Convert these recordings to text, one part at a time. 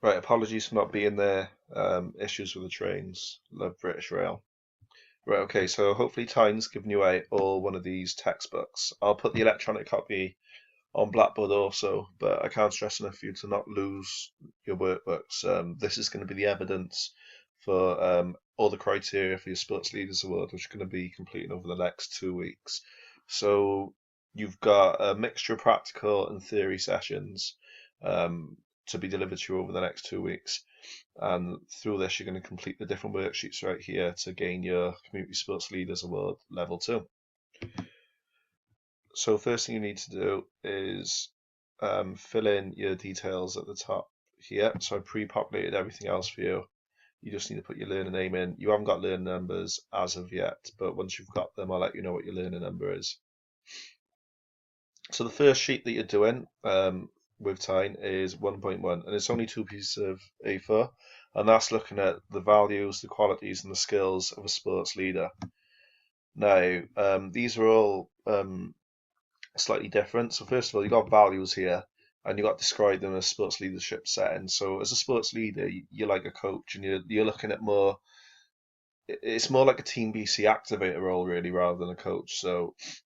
Right, apologies for not being there. Issues with the trains. Love British Rail. Right, okay, so hopefully Time's given you out all one of these textbooks. I'll put the electronic copy on Blackboard also, but I can't stress enough for you to not lose your workbooks. This is going to be the evidence for all the criteria for your Sports Leaders Award, which are going to be completed over the next 2 weeks. So you've got a mixture of practical and theory sessions um, to be delivered to you over the next 2 weeks. And through this, you're going to complete the different worksheets right here to gain your Community Sports Leaders Award Level 2. So first thing you need to do is fill in your details at the top here. So I pre-populated everything else for you. You just need to put your learner name in. You haven't got learner numbers as of yet, but once you've got them, I'll let you know what your learner number is. So the first sheet that you're doing with Tyne is 1.1, and it's only 2 pieces of A4, and that's looking at the values, the qualities, and the skills of a sports leader. Now, these are all slightly different. So first of all, you got values here, and you got to describe them as sports leadership settings. So as a sports leader, you're like a coach, and you're looking at more. It's more like a Team BC activator role, really, rather than a coach. So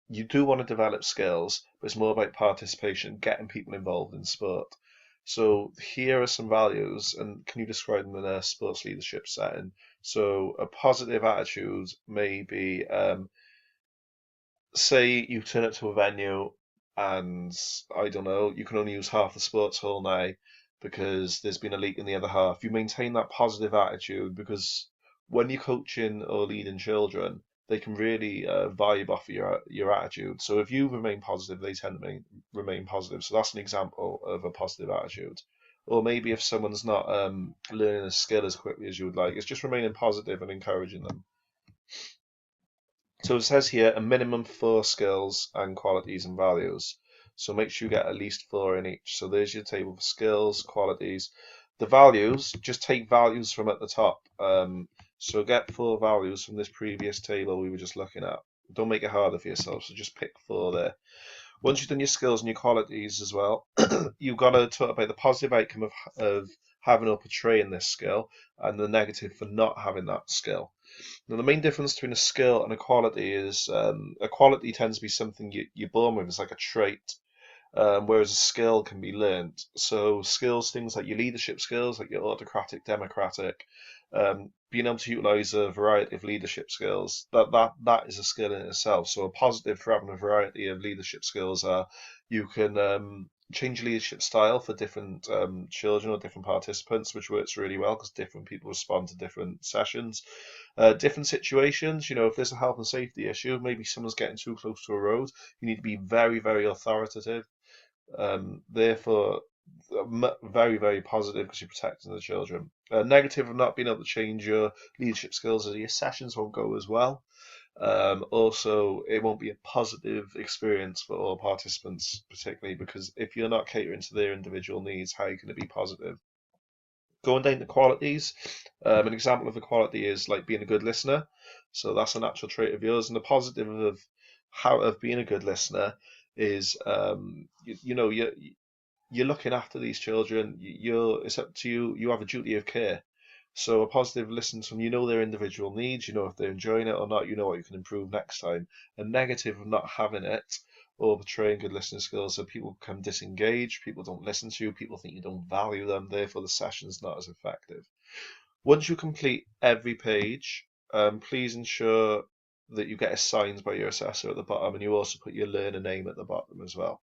you do want to develop skills, but it's more about participation, getting people involved in sport. So here are some values, and can you describe them in a sports leadership setting? So a positive attitude may be, say you turn up to a venue and I don't know, you can only use half the sports hall now because there's been a leak in the other half. You maintain that positive attitude because when you're coaching or leading children, they can really vibe off of your attitude. So if you remain positive, they tend to remain positive. So that's an example of a positive attitude. Or maybe if someone's not learning a skill as quickly as you would like, it's just remaining positive and encouraging them. So it says here a minimum 4 skills and qualities and values. So make sure you get at least 4 in each. So there's your table for skills, qualities. The values, just take values from at the top. So get 4 values from this previous table we were just looking at. Don't make it harder for yourself, so just pick 4 there. Once you've done your skills and your qualities as well, you've got to talk about the positive outcome of having or portraying this skill and the negative for not having that skill. Now, the main difference between a skill and a quality is a quality tends to be something you're born with. It's like a trait, whereas a skill can be learned. So skills, things like your leadership skills, like your autocratic, democratic, being able to utilize a variety of leadership skills, that is a skill in itself. So a positive for having a variety of leadership skills are you can change leadership style for different children or different participants, which works really well because different people respond to different sessions. Different situations, if there's a health and safety issue, maybe someone's getting too close to a road, you need to be very, very authoritative. Therefore, very, very positive because you're protecting the children. Negative of not being able to change your leadership skills as your sessions won't go as well. Also, it won't be a positive experience for all participants, particularly because if you're not catering to their individual needs, how can it be positive? Going down to qualities, an example of a quality is like being a good listener. So that's a natural trait of yours, and the positive of being a good listener is you're looking after these children. It's up to you. You have a duty of care. So a positive listens from their individual needs, if they're enjoying it or not, you know what you can improve next time. A negative of not having it or betraying good listening skills, so people become disengaged, people don't listen to you, people think you don't value them, therefore the session's not as effective. Once you complete every page, please ensure that you get assigned by your assessor at the bottom, and you also put your learner name at the bottom as well.